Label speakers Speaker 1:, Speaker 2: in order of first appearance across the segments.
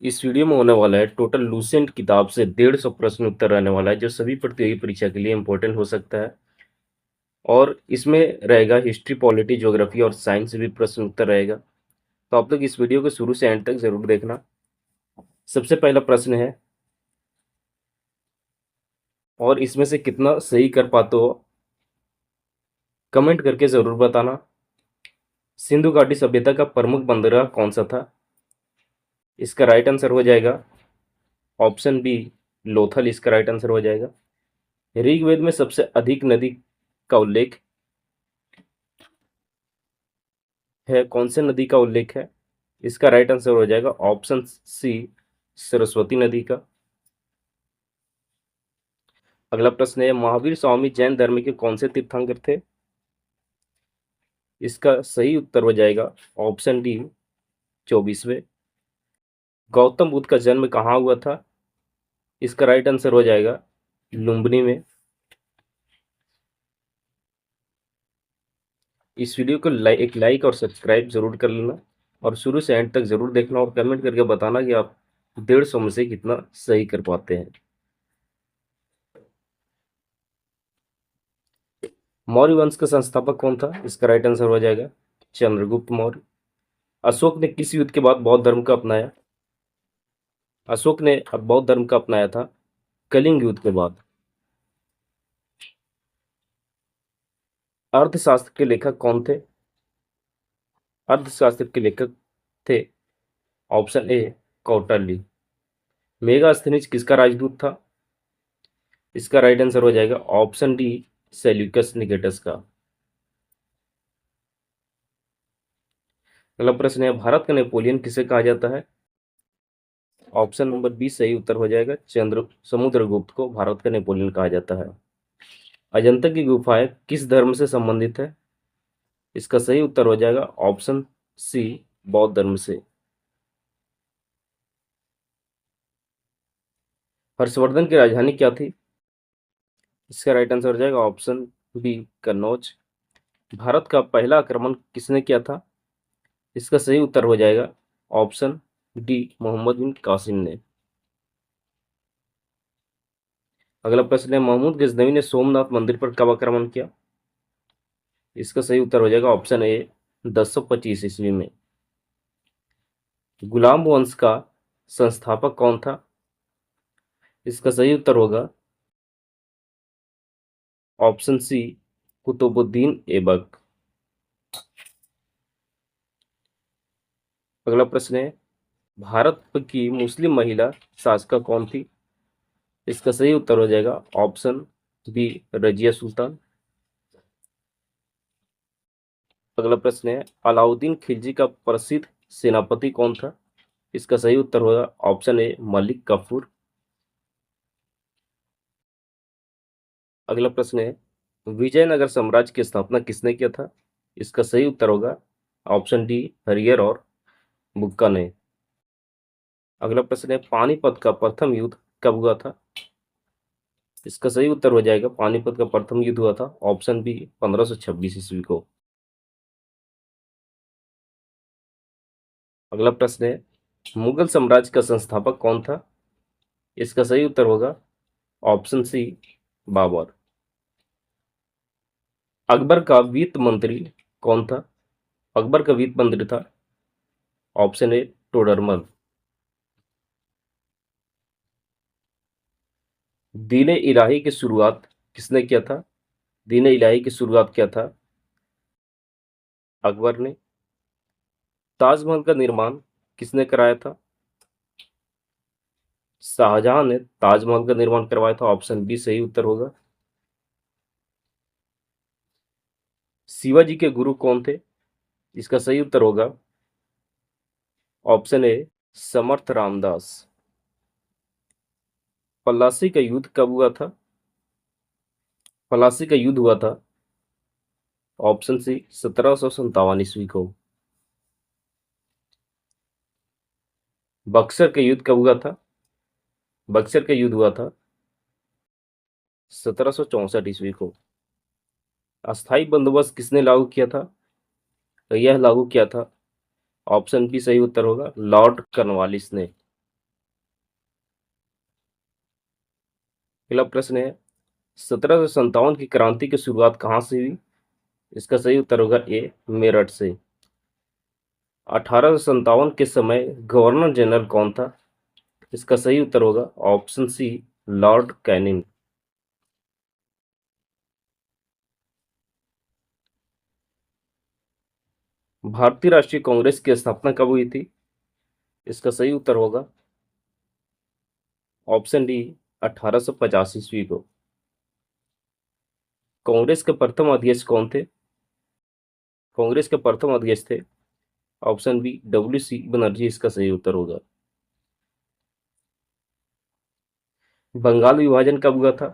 Speaker 1: इस वीडियो में होने वाला है टोटल लूसेंट किताब से 150 प्रश्न उत्तर रहने वाला है जो सभी प्रतियोगी परीक्षा के लिए इंपॉर्टेंट हो सकता है। और इसमें रहेगा हिस्ट्री, पॉलिटी, ज्योग्राफी और साइंस से भी प्रश्न उत्तर रहेगा। तो आप लोग इस वीडियो को शुरू से एंड तक जरूर देखना। सबसे पहला प्रश्न है, और इसमें से कितना सही कर पाते हो कमेंट करके जरूर बताना। सिंधु घाटी सभ्यता का प्रमुख बंदरगाह कौन सा था? इसका राइट आंसर हो जाएगा ऑप्शन बी, लोथल। इसका राइट आंसर हो जाएगा। ऋग्वेद में सबसे अधिक नदी का उल्लेख है, कौन से नदी का उल्लेख है? इसका राइट आंसर हो जाएगा ऑप्शन सी, सरस्वती नदी का। अगला प्रश्न है, महावीर स्वामी जैन धर्म के कौन से तीर्थंकर थे? इसका सही उत्तर हो जाएगा ऑप्शन डी, 24वें। गौतम बुद्ध का जन्म कहाँ हुआ था? इसका राइट आंसर हो जाएगा लुम्बिनी में। इस वीडियो को एक लाइक और सब्सक्राइब जरूर कर लेना और शुरू से एंड तक जरूर देखना और कमेंट करके बताना कि आप 150 में से कितना सही कर पाते हैं। मौर्य वंश का संस्थापक कौन था? इसका राइट आंसर हो जाएगा चंद्रगुप्त मौर्य। अशोक ने किस युद्ध के बाद बौद्ध धर्म को अपनाया? अशोक ने अब बौद्ध धर्म का अपनाया था कलिंग युद्ध के बाद। अर्थशास्त्र के लेखक कौन थे? अर्थशास्त्र के लेखक थे ऑप्शन ए, कौटिल्य। मेगास्थनीज किसका राजदूत था? इसका राइट आंसर हो जाएगा ऑप्शन डी, सेल्यूकस निकेटस का। अगला प्रश्न है, भारत का नेपोलियन किसे कहा जाता है? ऑप्शन नंबर बी सही उत्तर हो जाएगा, समुद्रगुप्त को भारत का नेपोलियन कहा जाता है। अजंता की गुफाएं किस धर्म से संबंधित है? इसका सही उत्तर हो जाएगा ऑप्शन सी, बौद्ध धर्म से। हर्षवर्धन की राजधानी क्या थी? इसका राइट आंसर हो जाएगा ऑप्शन बी, कन्नौज। भारत का पहला आक्रमण किसने किया था? इसका सही उत्तर हो जाएगा ऑप्शन डी, मोहम्मद बिन कासिम ने। अगला प्रश्न है, महमूद गजनवी ने सोमनाथ मंदिर पर कब आक्रमण किया? इसका सही उत्तर हो जाएगा ऑप्शन ए, 1025 ईस्वी में। गुलाम वंश का संस्थापक कौन था? इसका सही उत्तर होगा ऑप्शन सी, कुतुबुद्दीन ऐबक। अगला प्रश्न है, भारत की मुस्लिम महिला शासिका कौन थी? इसका सही उत्तर हो जाएगा ऑप्शन बी, रजिया सुल्तान। अगला प्रश्न है, अलाउद्दीन खिलजी का प्रसिद्ध सेनापति कौन था? इसका सही उत्तर होगा ऑप्शन ए, मलिक काफूर। अगला प्रश्न है, विजयनगर साम्राज्य की स्थापना किसने किया था? इसका सही उत्तर होगा ऑप्शन डी, हरियर और बुक्का ने। अगला प्रश्न है, पानीपत का प्रथम युद्ध कब हुआ था? इसका सही उत्तर हो जाएगा पानीपत का प्रथम युद्ध हुआ था ऑप्शन बी, 1526 ईस्वी को। अगला प्रश्न है, मुगल साम्राज्य का संस्थापक कौन था? इसका सही उत्तर होगा ऑप्शन सी, बाबर। अकबर का वित्त मंत्री कौन था? अकबर का वित्त मंत्री था ऑप्शन ए, टोडरमल। दीन इलाही की शुरुआत किसने किया था? दीन इलाही की शुरुआत किया था अकबर ने। ताजमहल का निर्माण किसने कराया था? शाहजहां ने ताजमहल का निर्माण करवाया था ऑप्शन बी सही उत्तर होगा। शिवाजी के गुरु कौन थे? इसका सही उत्तर होगा ऑप्शन ए, समर्थ रामदास। पलासी का युद्ध कब हुआ था? पलासी का युद्ध हुआ था ऑप्शन सी, 1757 ईस्वी को। बक्सर का युद्ध कब हुआ था? बक्सर का युद्ध हुआ था 1764 ईस्वी को। अस्थाई बंदोबस्त किसने लागू किया था? तो यह लागू किया था ऑप्शन बी सही उत्तर होगा, लॉर्ड कॉर्नवालिस ने। अगला प्रश्न है 1757 की क्रांति की शुरुआत कहाँ से हुई? इसका सही उत्तर होगा ए मेरठ से। 1857 के समय गवर्नर जनरल कौन था? इसका सही उत्तर होगा ऑप्शन सी लॉर्ड कैनिंग। भारतीय राष्ट्रीय कांग्रेस की स्थापना कब हुई थी? इसका सही उत्तर होगा ऑप्शन डी 1850 ईस्वी को। कांग्रेस के प्रथम अध्यक्ष कौन थे? कांग्रेस के प्रथम अध्यक्ष थे option B W C Banerjee, इसका सही उत्तर होगा। बंगाल विभाजन कब हुआ था?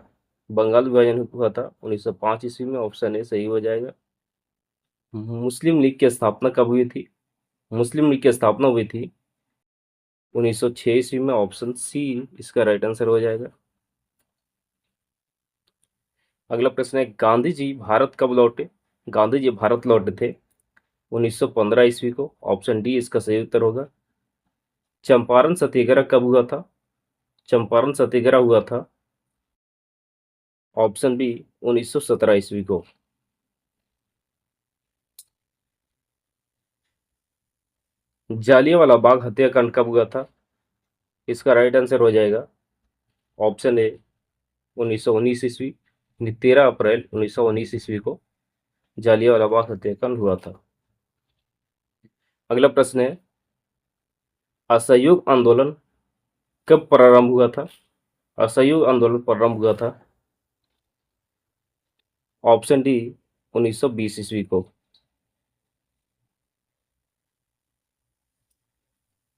Speaker 1: बंगाल विभाजन हुआ था 1905 ईस्वी में, ऑप्शन ए सही हो जाएगा। मुस्लिम लीग की स्थापना कब हुई थी? मुस्लिम लीग की स्थापना हुई थी 1906 ईस्वी में, ऑप्शन सी इसका राइट आंसर हो जाएगा। अगला प्रश्न है गांधी जी भारत कब लौटे? गांधी जी भारत लौटे थे 1915 ईस्वी को, ऑप्शन डी इसका सही उत्तर होगा। चंपारण सत्याग्रह कब हुआ था? चंपारण सत्याग्रह हुआ था ऑप्शन बी 1917 ईस्वी को। जालियांवाला बाग हत्याकांड कब हुआ था? इसका राइट आंसर हो जाएगा ऑप्शन ए 1919 ईस्वी, 13 अप्रैल 1919 ईस्वी को जालियांवाला बाग हत्याकांड हुआ था। अगला प्रश्न है असहयोग आंदोलन कब प्रारंभ हुआ था? असहयोग आंदोलन प्रारंभ हुआ था ऑप्शन डी 1920 ईस्वी को।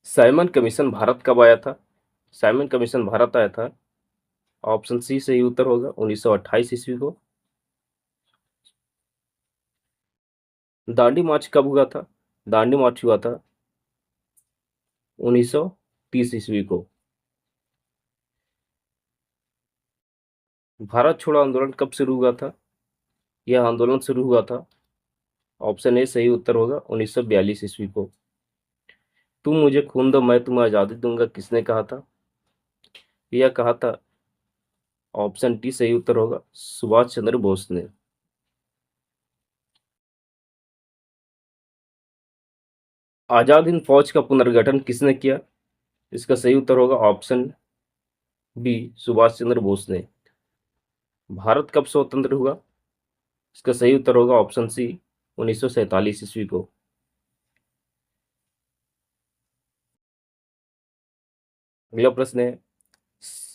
Speaker 1: साइमन कमीशन भारत कब आया था? साइमन कमीशन भारत आया था ऑप्शन सी सही उत्तर होगा 1928 ईस्वी को। दांडी मार्च कब हुआ था? दांडी मार्च हुआ था 1930 ईस्वी को। भारत छोड़ो आंदोलन कब शुरू हुआ था? यह आंदोलन शुरू हुआ था ऑप्शन ए सही उत्तर होगा 1942 ईस्वी को। तुम मुझे खून दो मैं तुम्हें आज़ादी दूंगा किसने कहा था? यह कहा था ऑप्शन डी सही उत्तर होगा सुभाष चंद्र बोस ने। आजाद हिंद फौज का पुनर्गठन किसने किया? इसका सही उत्तर होगा ऑप्शन बी सुभाष चंद्र बोस ने। भारत कब स्वतंत्र हुआ? इसका सही उत्तर होगा ऑप्शन सी 1947 ईस्वी को। अगला प्रश्न है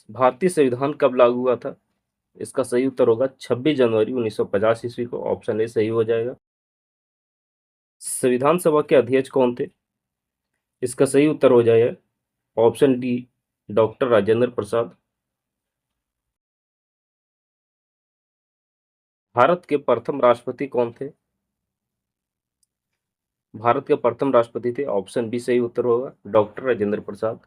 Speaker 1: भारतीय संविधान कब लागू हुआ था? इसका सही उत्तर होगा 26 जनवरी 1950 ईस्वी को, ऑप्शन ए सही हो जाएगा। संविधान सभा के अध्यक्ष कौन थे? इसका सही उत्तर हो जाएगा ऑप्शन डी डॉक्टर राजेंद्र प्रसाद। भारत के प्रथम राष्ट्रपति कौन थे? भारत के प्रथम राष्ट्रपति थे ऑप्शन बी सही उत्तर होगा डॉक्टर राजेंद्र प्रसाद।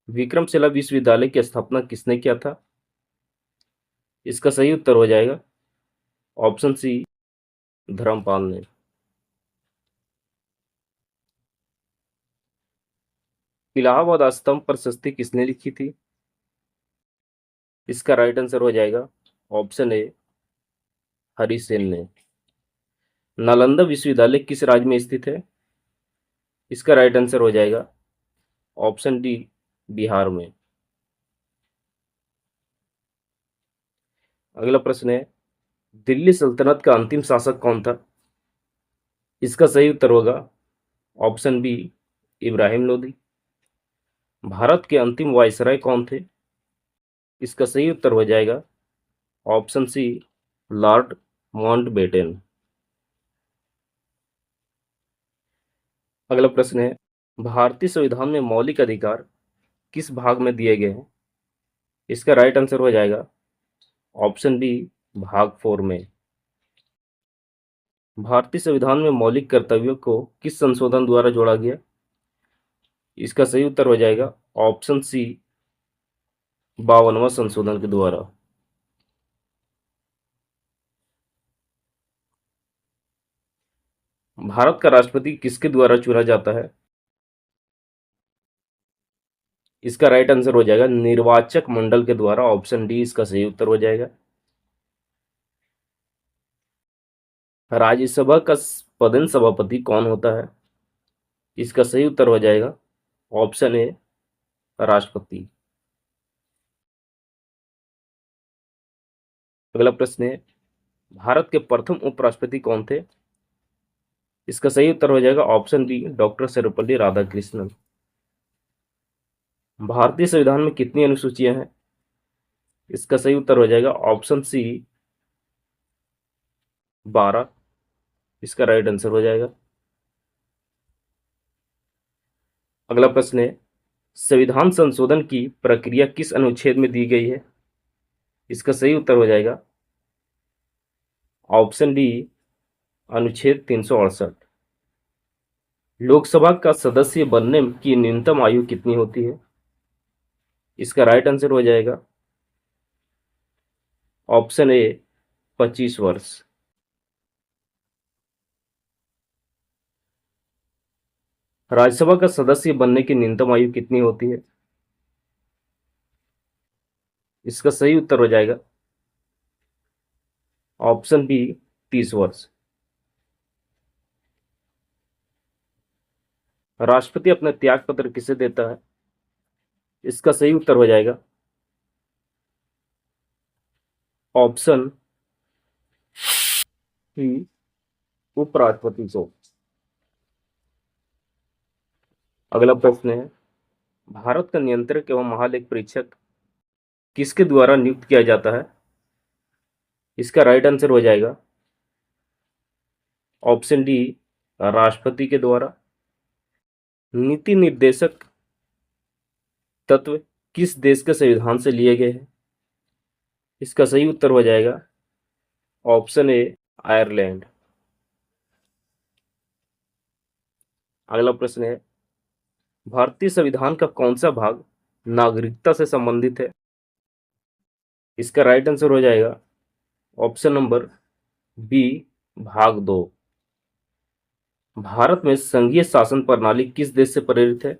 Speaker 1: विक्रमशिला विश्वविद्यालय की स्थापना किसने किया था? इसका सही उत्तर हो जाएगा ऑप्शन सी धर्मपाल ने। इलाहाबाद स्तंभ प्रशस्ति किसने लिखी थी? इसका राइट आंसर हो जाएगा ऑप्शन ए हरिसेन ने। नालंदा विश्वविद्यालय किस राज्य में स्थित है? इसका राइट आंसर हो जाएगा ऑप्शन डी बिहार में। अगला प्रश्न है दिल्ली सल्तनत का अंतिम शासक कौन था? इसका सही उत्तर होगा ऑप्शन बी इब्राहिम लोदी। भारत के अंतिम वायसराय कौन थे? इसका सही उत्तर हो जाएगा ऑप्शन सी लॉर्ड माउंटबेटन। अगला प्रश्न है भारतीय संविधान में मौलिक अधिकार किस भाग में दिए गए हैं? इसका राइट आंसर हो जाएगा ऑप्शन बी भाग 4 में। भारतीय संविधान में मौलिक कर्तव्यों को किस संशोधन द्वारा जोड़ा गया? इसका सही उत्तर हो जाएगा ऑप्शन सी 52वां संशोधन के द्वारा। भारत का राष्ट्रपति किसके द्वारा चुना जाता है? इसका राइट आंसर हो जाएगा निर्वाचक मंडल के द्वारा। ऑप्शन डी इसका सही उत्तर हो जाएगा। राज्यसभा का पदेन सभापति कौन होता है? इसका सही उत्तर हो जाएगा ऑप्शन ए राष्ट्रपति। अगला प्रश्न है, भारत के प्रथम उपराष्ट्रपति कौन थे? इसका सही उत्तर हो जाएगा option B doctor Sarvepalli Radhakrishnan. भारतीय संविधान में कितनी अनुसूचियां हैं? इसका सही उत्तर हो जाएगा ऑप्शन सी 12। इसका राइट आंसर हो जाएगा। अगला प्रश्न है, संविधान संशोधन की प्रक्रिया किस अनुच्छेद में दी गई है? इसका सही उत्तर हो जाएगा ऑप्शन डी अनुच्छेद 368। लोकसभा का सदस्य बनने की न्यूनतम आयु कितनी होती है? इसका राइट आंसर हो जाएगा ऑप्शन ए 25 वर्ष। राज्यसभा का सदस्य बनने की न्यूनतम आयु कितनी होती है? इसका सही उत्तर हो जाएगा ऑप्शन बी 30 वर्ष। राष्ट्रपति अपना त्याग पत्र किसे देता है? इसका सही उत्तर हो जाएगा ऑप्शन सी उपराष्ट्रपति को। अगला प्रश्न है, भारत का नियंत्रक एवं महालेख परीक्षक किसके द्वारा नियुक्त किया जाता है? इसका राइट आंसर हो जाएगा ऑप्शन डी राष्ट्रपति के द्वारा। नीति निर्देशक तत्व किस देश के संविधान से लिए गए हैं? इसका सही उत्तर हो जाएगा ऑप्शन ए आयरलैंड। अगला प्रश्न है, भारतीय संविधान का कौन सा भाग नागरिकता से संबंधित है? इसका राइट आंसर हो जाएगा ऑप्शन नंबर बी भाग 2। भारत में संघीय शासन प्रणाली किस देश से प्रेरित है?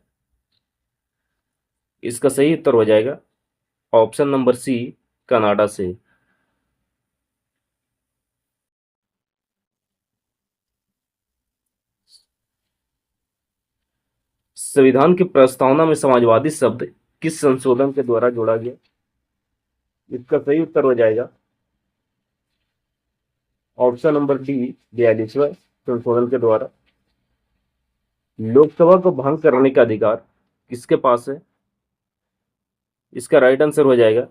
Speaker 1: इसका सही उत्तर हो जाएगा ऑप्शन नंबर सी कनाडा से। संविधान की प्रस्तावना में समाजवादी शब्द किस संशोधन के द्वारा जोड़ा गया? इसका सही उत्तर हो जाएगा ऑप्शन नंबर डी 42वें संशोधन के द्वारा। लोकसभा को भंग करने का अधिकार किसके पास है? इसका राइट आंसर हो जाएगा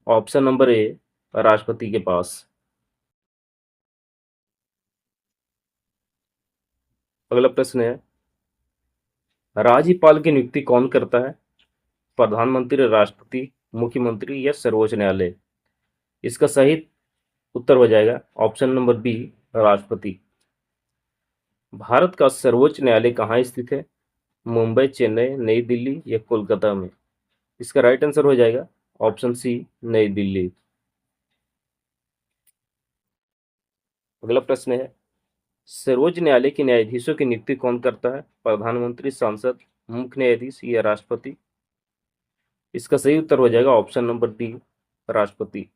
Speaker 1: ऑप्शन नंबर ए राष्ट्रपति के पास। अगला प्रश्न है, राज्यपाल की नियुक्ति कौन करता है? प्रधानमंत्री, राष्ट्रपति, मुख्यमंत्री या सर्वोच्च न्यायालय? इसका सही उत्तर हो जाएगा ऑप्शन नंबर बी राष्ट्रपति। भारत का सर्वोच्च न्यायालय कहाँ स्थित है? मुंबई, चेन्नई, नई दिल्ली या कोलकाता में? इसका राइट आंसर हो जाएगा ऑप्शन सी नई दिल्ली। अगला प्रश्न है, सर्वोच्च न्यायालय के न्यायाधीशों की नियुक्ति कौन करता है? प्रधानमंत्री, सांसद, मुख्य न्यायाधीश या राष्ट्रपति? इसका सही उत्तर हो जाएगा ऑप्शन नंबर डी राष्ट्रपति।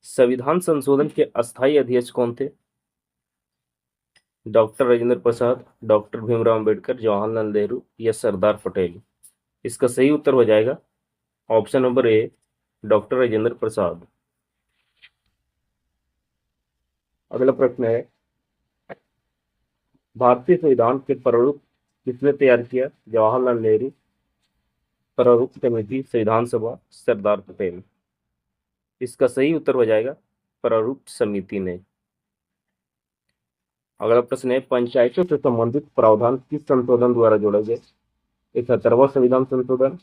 Speaker 1: संविधान संशोधन के अस्थायी अध्यक्ष कौन थे? डॉक्टर राजेंद्र प्रसाद, डॉक्टर भीमराव अंबेडकर, जवाहरलाल नेहरू या सरदार पटेल? इसका सही उत्तर हो जाएगा option number A doctor Rajendra Prasad. अगला प्रश्न है, भारतीय संविधान के प्रारूप किसने तैयार किया? जवाहरलाल नेहरू, प्रारूप समिति, संविधान सभा, सरदार पटेल? इसका सही उत्तर हो जाएगा प्रारूप समिति ने। अगला प्रश्न है, पंचायतों से संबंधित प्रावधान किस संशोधन द्वारा जोड़ा गया? 71वां संविधान संशोधन,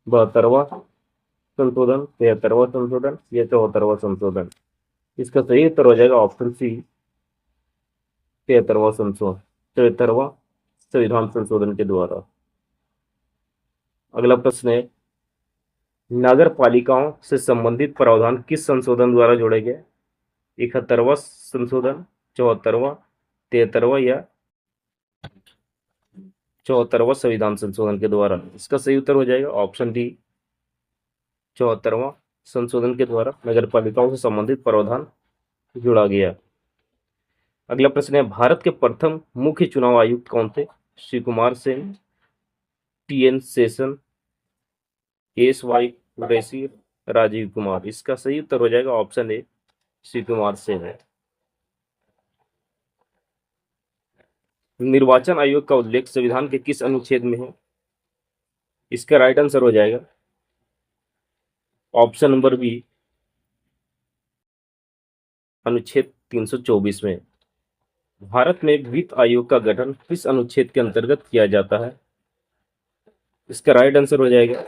Speaker 1: 72वां संशोधन, 73वां संशोधन या 74वां संशोधन? इसका सही उत्तर हो जाएगा ऑप्शन सी 73वां संविधान संशोधन के द्वारा। अगला प्रश्न है, नगर पालिकाओं से संबंधित प्रावधान किस संशोधन द्वारा जोड़े गए? 71वां संशोधन, 74वां, 73वां या 74वां संविधान संशोधन के द्वारा। इसका सही उत्तर हो जाएगा ऑप्शन डी, 74वां संशोधन के द्वारा नगर पालिकाओं से संबंधित प्रावधान जोड़ा गया। अगला प्रश्न है, भारत के प्रथम मुख्य चुनाव आयुक्त कौन थे? श्री कुमार सेन, टी.एन. शेषन, एस.वाई. कुरैशी, राजीव कुमार। इसका सही उत्तर हो जाएगा ऑप्शन ए, श्री कुमार सेन है। निर्वाचन आयोग का उल्लेख संविधान के किस अनुच्छेद में है? इसका राइट आंसर हो जाएगा ऑप्शन नंबर बी, अनुच्छेद 324 में। भारत में वित्त आयोग का गठन किस अनुच्छेद के अंतर्गत किया जाता है? इसका राइट आंसर हो जाएगा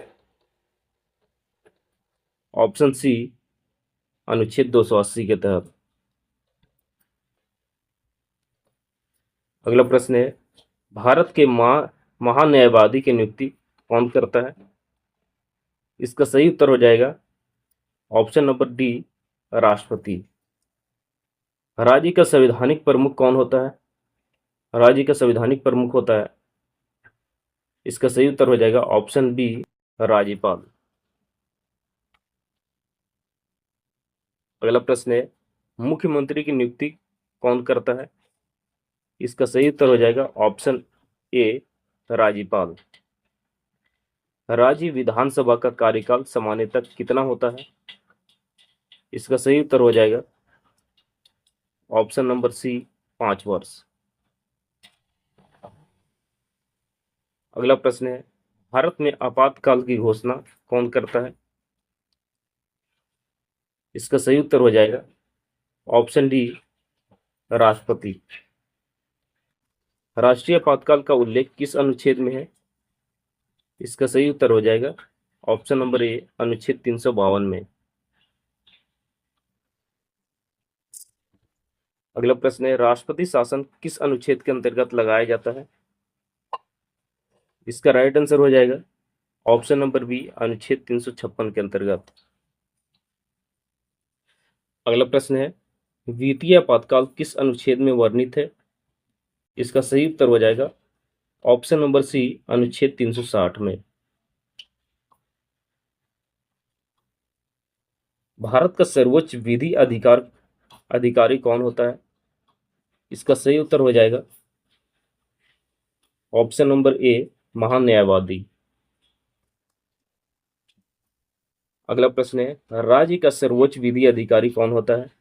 Speaker 1: ऑप्शन सी, अनुच्छेद 280 के तहत। अगला प्रश्न है, भारत के महान्यायवादी की नियुक्ति कौन करता है? इसका सही उत्तर हो जाएगा ऑप्शन नंबर डी, राष्ट्रपति। राज्य का संवैधानिक प्रमुख कौन होता है? राज्य का संवैधानिक प्रमुख होता है, इसका सही उत्तर हो जाएगा ऑप्शन बी, राज्यपाल। अगला प्रश्न है, मुख्यमंत्री की नियुक्ति कौन करता है? इसका सही उत्तर हो जाएगा ऑप्शन ए, राज्यपाल। राज्य विधानसभा का कार्यकाल सामान्यतः कितना होता है? इसका सही उत्तर हो जाएगा ऑप्शन नंबर सी, 5 वर्ष। अगला प्रश्न है, भारत में आपातकाल की घोषणा कौन करता है? इसका सही उत्तर हो जाएगा ऑप्शन डी, राष्ट्रपति। राष्ट्रीय आपातकाल का उल्लेख किस अनुच्छेद में है? इसका सही उत्तर हो जाएगा ऑप्शन नंबर ए, अनुच्छेद 352 में। अगला प्रश्न है, राष्ट्रपति शासन किस अनुच्छेद के अंतर्गत लगाया जाता है? इसका राइट आंसर हो जाएगा ऑप्शन नंबर बी, अनुच्छेद 356 के अंतर्गत। अगला प्रश्न है, वित्तीय आपातकाल किस अनुच्छेद में वर्णित है? इसका सही उत्तर हो जाएगा ऑप्शन नंबर सी, अनुच्छेद 360 में। भारत का सर्वोच्च विधि अधिकारी कौन होता है? इसका सही उत्तर हो जाएगा ऑप्शन नंबर ए, महान्यायवादी। अगला प्रश्न है, राज्य का सर्वोच्च विधि अधिकारी कौन होता है?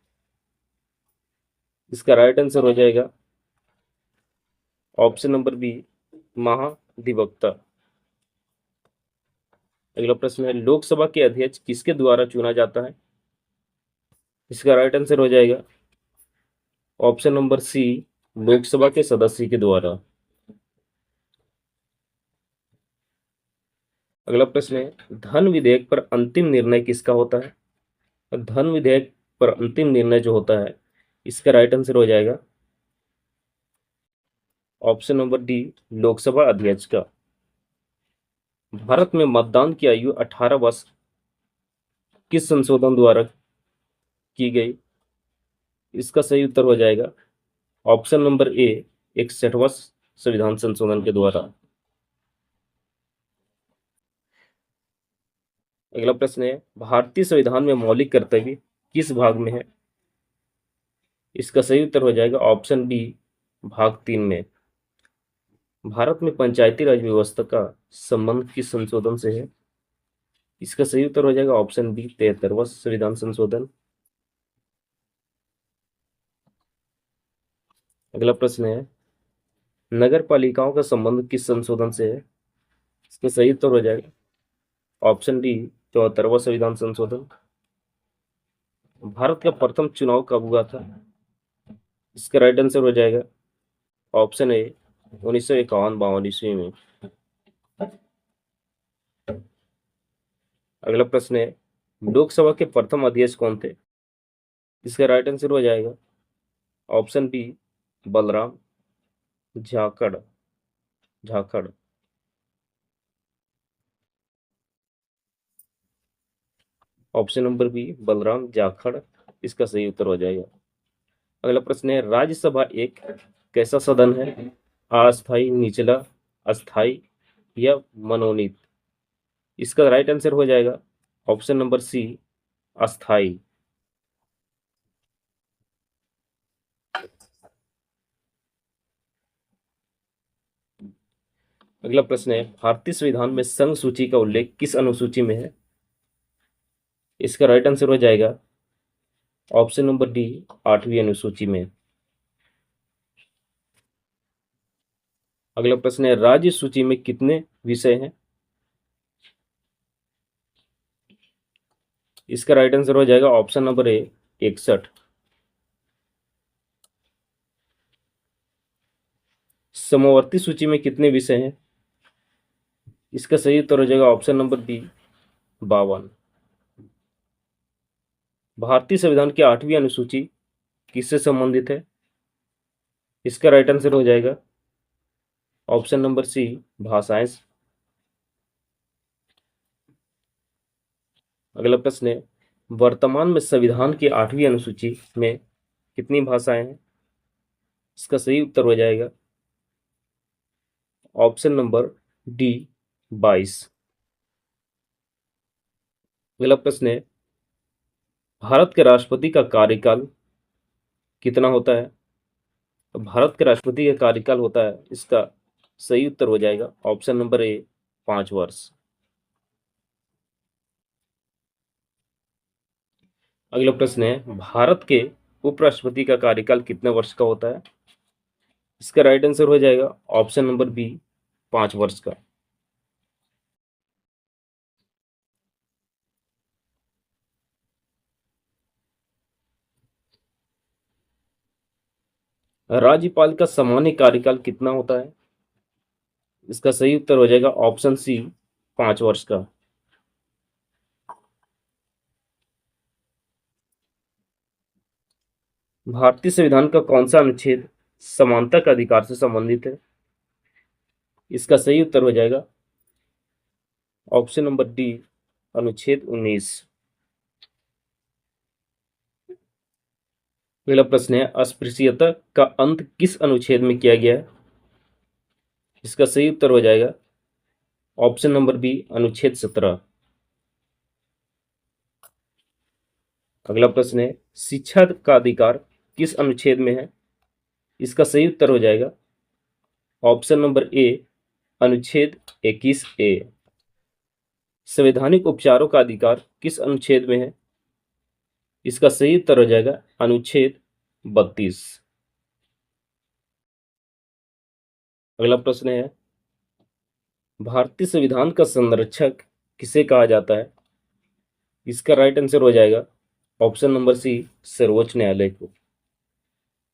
Speaker 1: इसका राइट आंसर हो जाएगा ऑप्शन नंबर बी, महाधिवक्ता। अगला प्रश्न है, लोकसभा के अध्यक्ष किसके द्वारा चुना जाता है? इसका राइट आंसर हो जाएगा ऑप्शन नंबर सी, लोकसभा के सदस्य के द्वारा। अगला प्रश्न है, धन विधेयक पर अंतिम निर्णय किसका होता है? धन विधेयक पर अंतिम निर्णय जो होता है, इसका राइट आंसर हो जाएगा ऑप्शन नंबर डी, लोकसभा अध्यक्ष का। भारत में मतदान की आयु 18 वर्ष किस संशोधन द्वारा की गई? इसका सही उत्तर हो जाएगा ऑप्शन नंबर ए, 61वां संविधान संशोधन के द्वारा। अगला प्रश्न है, भारतीय संविधान में मौलिक कर्तव्य किस भाग में है? इसका सही उत्तर हो जाएगा ऑप्शन बी, भाग 3 में। भारत में पंचायती राज व्यवस्था का संबंध किस संशोधन से है? इसका सही उत्तर हो जाएगा ऑप्शन बी, 73वां संविधान संशोधन। अगला प्रश्न है, नगर पालिकाओं का संबंध किस संशोधन से है? इसका सही उत्तर हो जाएगा ऑप्शन डी, 74वां संविधान संशोधन। भारत का प्रथम चुनाव कब हुआ था? इसका राइट आंसर हो जाएगा ऑप्शन ए, 1951-52 ईस्वी में। अगला प्रश्न है, लोकसभा के प्रथम अध्यक्ष कौन थे? इसका राइट आंसर हो जाएगा option B, Balram Jakhar Jakhar. Option number B, Balram Jakhar, इसका सही उत्तर हो जाएगा। अगला प्रश्न है, राज्यसभा एक कैसा सदन है? अस्थायी, निचला, अस्थाई या मनोनीत? इसका राइट आंसर हो जाएगा ऑप्शन नंबर सी, अस्थाई। अगला प्रश्न है, भारतीय संविधान में संघ सूची का उल्लेख किस अनुसूची में है? इसका राइट आंसर हो जाएगा ऑप्शन नंबर डी, 8वीं अनुसूची में। अगला प्रश्न है, राज्य सूची में कितने विषय हैं? इसका राइट आंसर हो जाएगा ऑप्शन नंबर ए, 61। समवर्ती सूची में कितने विषय हैं? इसका सही उत्तर हो जाएगा ऑप्शन नंबर बी, 52। भारतीय संविधान की 8वीं अनुसूची किससे संबंधित है? इसका राइट आंसर हो जाएगा ऑप्शन नंबर सी, भाषाएं। अगला प्रश्न है, वर्तमान में संविधान की 8वीं अनुसूची में कितनी भाषाएं हैं? इसका सही उत्तर हो जाएगा ऑप्शन नंबर डी, 22। अगला प्रश्न है, भारत के राष्ट्रपति का कार्यकाल कितना होता है? तो भारत के राष्ट्रपति का कार्यकाल होता है, इसका सही उत्तर हो जाएगा ऑप्शन नंबर ए, 5 वर्ष। अगला प्रश्न है, भारत के उपराष्ट्रपति का कार्यकाल कितने वर्ष का होता है? इसका राइट आंसर हो जाएगा ऑप्शन नंबर बी, 5 वर्ष का। राज्यपाल का सामान्य कार्यकाल कितना होता है? इसका सही उत्तर हो जाएगा ऑप्शन सी, 5 वर्ष का। भारतीय संविधान का कौन सा अनुच्छेद समानता का अधिकार से संबंधित है? इसका सही उत्तर हो जाएगा ऑप्शन नंबर डी, अनुच्छेद 19। पहला प्रश्न है, अस्पृश्यता का अंत किस अनुच्छेद में किया गया है? इसका सही उत्तर हो जाएगा ऑप्शन नंबर बी, अनुच्छेद 17। अगला प्रश्न है, शिक्षा का अधिकार किस अनुच्छेद में है? इसका सही उत्तर हो जाएगा ऑप्शन नंबर ए, अनुच्छेद 21A। संवैधानिक उपचारों का अधिकार किस अनुच्छेद में है? इसका सही उत्तर हो जाएगा अनुच्छेद 32। अगला प्रश्न है, भारतीय संविधान का संरक्षक किसे कहा जाता है? इसका राइट आंसर हो जाएगा ऑप्शन नंबर सी, सर्वोच्च न्यायालय को।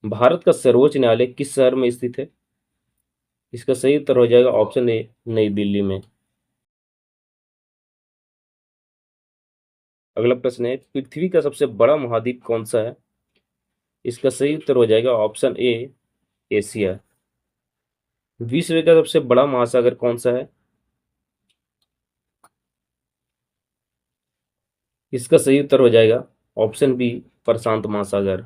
Speaker 1: भारत का सर्वोच्च न्यायालय किस शहर में स्थित है? इसका सही उत्तर हो जाएगा ऑप्शन ए, नई दिल्ली में। अगला प्रश्न है, पृथ्वी का सबसे बड़ा महाद्वीप कौन सा है? इसका सही उत्तर हो जाएगा ऑप्शन ए, एशिया। विश्व का सबसे बड़ा महासागर कौन सा है? इसका सही उत्तर हो जाएगा ऑप्शन बी, प्रशांत महासागर।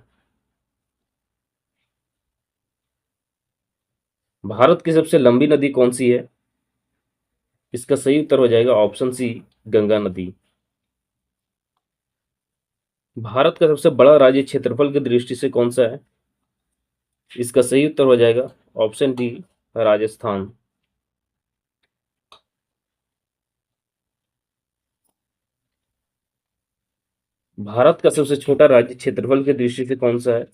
Speaker 1: भारत की सबसे लंबी नदी कौन सी है? इसका सही उत्तर हो जाएगा ऑप्शन सी, गंगा नदी। भारत का सबसे बड़ा राज्य क्षेत्रफल की दृष्टि से कौन सा है? इसका सही उत्तर हो जाएगा ऑप्शन डी, राजस्थान। भारत का सबसे छोटा राज्य क्षेत्रफल की दृष्टि से कौन सा है?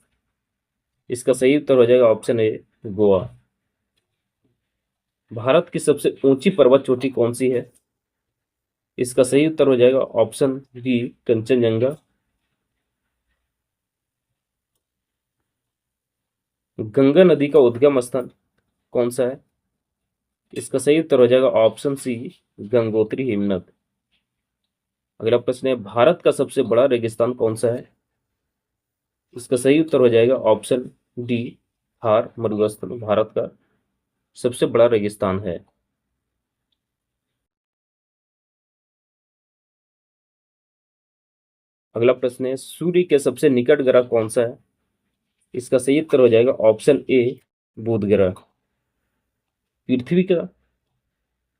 Speaker 1: इसका सही उत्तर हो जाएगा ऑप्शन ए, गोवा। भारत की सबसे ऊंची पर्वत चोटी कौन सी है? इसका सही उत्तर हो जाएगा ऑप्शन बी, कंचनजंगा। गंगा नदी का उद्गम स्थान कौन सा है? इसका सही उत्तर हो जाएगा ऑप्शन सी, गंगोत्री हिमनद। अगला प्रश्न है, भारत का सबसे बड़ा रेगिस्तान कौन सा है? इसका सही उत्तर हो जाएगा ऑप्शन डी, थार मरुस्थल भारत का सबसे बड़ा रेगिस्तान है। अगला प्रश्न है, सूर्य के सबसे निकट ग्रह कौन सा है? इसका सही उत्तर हो जाएगा ऑप्शन ए, बुध ग्रह। पृथ्वी का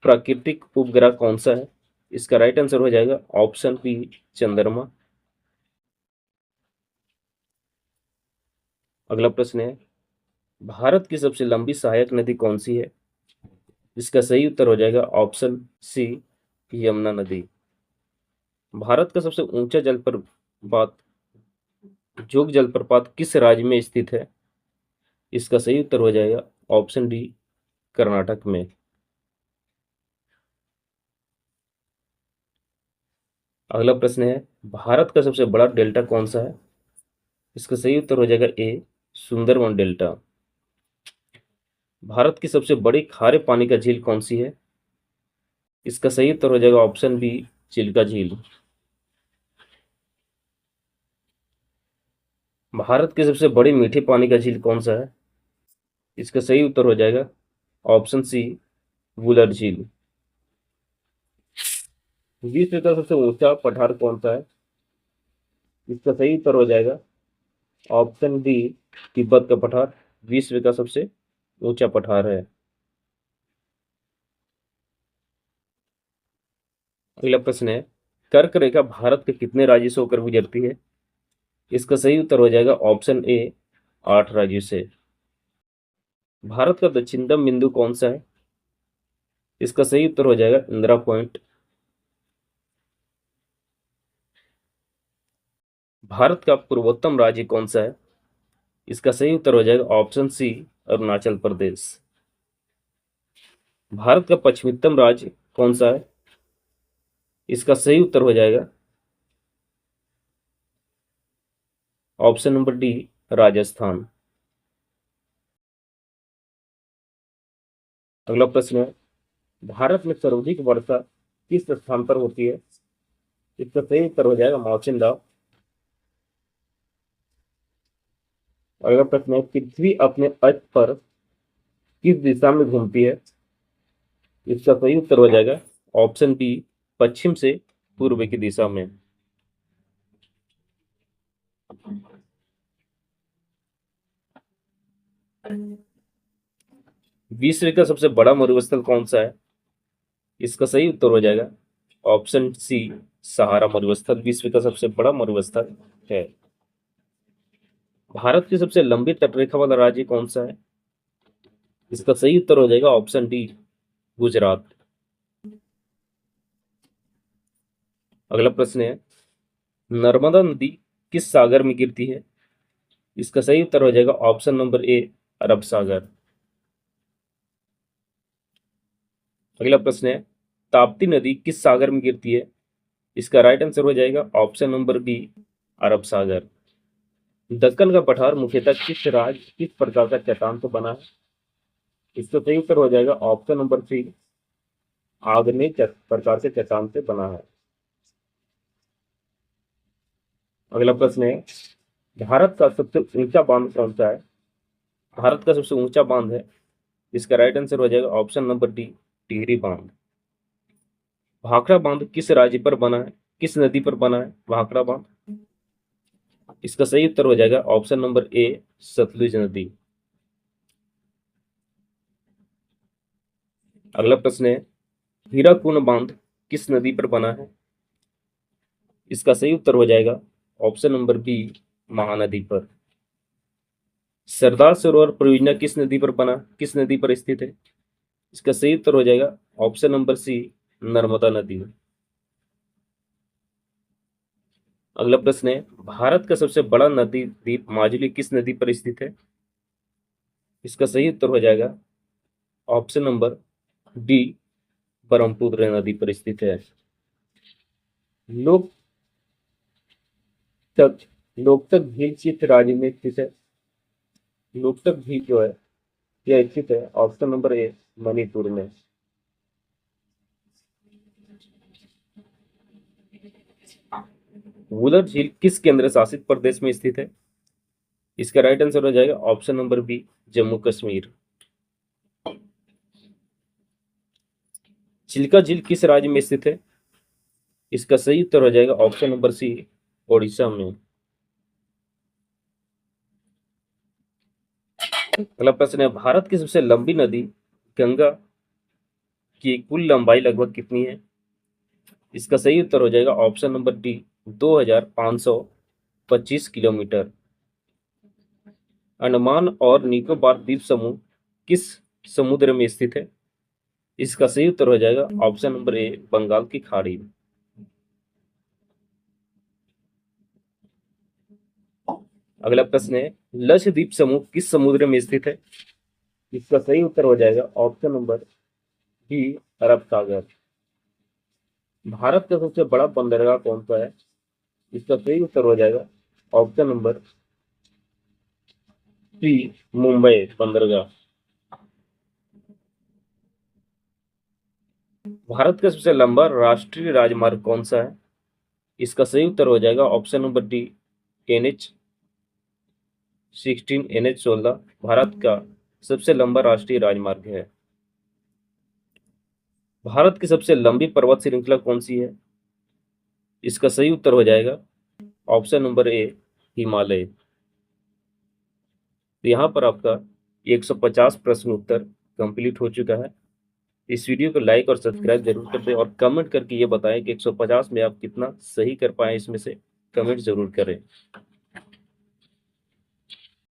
Speaker 1: प्राकृतिक उपग्रह कौन सा है? इसका राइट आंसर हो जाएगा ऑप्शन बी, चंद्रमा। अगला प्रश्न है, भारत की सबसे लंबी सहायक नदी कौन सी है? इसका सही उत्तर हो जाएगा ऑप्शन सी, यमुना नदी। भारत का सबसे ऊंचा जलप्रपात, जोग जलप्रपात किस राज्य में स्थित है? इसका सही उत्तर हो जाएगा ऑप्शन डी, कर्नाटक में। अगला प्रश्न है, भारत का सबसे बड़ा डेल्टा कौन सा है? इसका सही उत्तर हो जाएगा ए, सुंदरवन डेल्टा। भारत की सबसे बड़ी खारे पानी का झील कौन सी है? इसका सही उत्तर हो जाएगा ऑप्शन बी, चिल्का झील। भारत की सबसे बड़ी मीठे पानी का झील कौन सा है? इसका सही उत्तर हो जाएगा ऑप्शन सी, वुलर झील। विश्व का सबसे ऊंचा पठार कौन सा है? इसका सही उत्तर हो जाएगा ऑप्शन डी, तिब्बत का पठार विश्व का सबसे ऊंचा पठार है। अगला प्रश्न है, कर्क रेखा भारत के कितने राज्यों से होकर गुजरती है? इसका सही उत्तर हो जाएगा ऑप्शन ए, 8 राज्यों से। भारत का दक्षिणतम बिंदु कौन सा है? इसका सही उत्तर हो जाएगा इंदिरा पॉइंट। भारत का पूर्वोत्तम राज्य कौन सा है? इसका सही उत्तर हो जाएगा ऑप्शन सी, अरुणाचल प्रदेश। भारत का पश्चिमोत्तम राज्य कौन सा है? इसका सही उत्तर हो जाएगा ऑप्शन नंबर डी, राजस्थान। अगला प्रश्न है, भारत में सर्वाधिक वर्षा किस स्थान पर होती है? इसका सही उत्तर हो जाएगा मौसिनराम। अगला प्रश्न है, पृथ्वी अपने अक्ष पर किस दिशा में घूमती है? इसका सही उत्तर हो जाएगा ऑप्शन बी, पश्चिम से पूर्व की दिशा में। विश्व का सबसे बड़ा मरुस्थल कौन सा है? इसका सही उत्तर हो जाएगा ऑप्शन सी, सहारा मरुस्थल विश्व का सबसे बड़ा मरुस्थल है। भारत की सबसे लंबी तटरेखा वाला राज्य कौन सा है? इसका सही उत्तर हो जाएगा ऑप्शन डी, गुजरात। अगला प्रश्न है, नर्मदा नदी किस सागर में गिरती है? इसका सही उत्तर हो जाएगा ऑप्शन नंबर ए, अरब सागर। अगला प्रश्न है, ताप्ती नदी किस सागर में गिरती है? इसका राइट आंसर हो जाएगा ऑप्शन नंबर बी, अरब सागर। दक्कन का पठार मुख्यतः किस प्रकार का चट्टान से बना है? इसका सही उत्तर हो जाएगा ऑप्शन नंबर सी, आग्नेय प्रकार के चट्टान से बना है। अगला प्रश्न है, भारत का सबसे ऊंचा बांध कौन सा है? भारत का सबसे ऊंचा बांध है, इसका राइट आंसर हो जाएगा ऑप्शन नंबर डी, टिहरी बांध। भाखड़ा बांध किस राज्य पर बना है? किस नदी पर बना है भाखड़ा बांध? इसका सही उत्तर हो जाएगा ऑप्शन नंबर ए, सतलुज नदी। अगला प्रश्न है, हीराकुंड बांध किस नदी पर बना है? इसका सही उत्तर हो जाएगा ऑप्शन नंबर बी, महानदी पर। सरदार सरोवर परियोजना किस नदी पर स्थित है? इसका सही उत्तर हो जाएगा ऑप्शन नंबर सी, नर्मदा नदी में। अगला प्रश्न है, भारत का सबसे बड़ा नदी द्वीप माजुली किस नदी पर स्थित है? इसका सही उत्तर हो जाएगा ऑप्शन नंबर डी, ब्रह्मपुत्र नदी पर स्थित है। लोकतक लोकतक झील किस राज्य में स्थित है? लोकतक झील जो है यह स्थित है ऑप्शन नंबर ए, मणिपुर में। वुलर झील किस केंद्र शासित प्रदेश में स्थित है? इसका राइट आंसर हो जाएगा option number B, Jammu Kashmir. Chilka झील किस राज्य में स्थित है? इसका सही उत्तर हो जाएगा ऑप्शन नंबर सी, ओडिशा में। अगला प्रश्न है, भारत की सबसे लंबी नदी गंगा की कुल लंबाई लगभग कितनी है? इसका सही उत्तर हो जाएगा option number D, 2525 kilometre. Andaman और निकोबार द्वीप समूह किस समुद्र में स्थित है? इसका सही उत्तर हो जाएगा ऑप्शन नंबर ए, बंगाल की खाड़ी में। अगला प्रश्न है, लक्षद्वीप समूह किस समुद्र में स्थित है? इसका सही उत्तर हो जाएगा ऑप्शन नंबर बी, अरब सागर। भारत का सबसे बड़ा बंदरगाह कौन सा है? इसका सही उत्तर हो जाएगा ऑप्शन नंबर सी, मुंबई बंदरगाह। भारत का सबसे लंबा राष्ट्रीय राजमार्ग कौन सा है? इसका सही उत्तर हो जाएगा option number D, NH16, NH16 Bharat का सबसे लंबा राष्ट्रीय राजमार्ग है। भारत की सबसे लंबी पर्वत श्रृंखला कौन सी है? इसका सही उत्तर हो जाएगा ऑप्शन नंबर ए, हिमालय। तो यहाँ पर आपका 150 प्रश्न उत्तर कंप्लीट हो चुका है। इस वीडियो को लाइक और सब्सक्राइब जरूर कर दें और कमेंट करके ये बताएं कि 150 में आप कितना सही कर पाए, इसमें से कमेंट जरूर करें।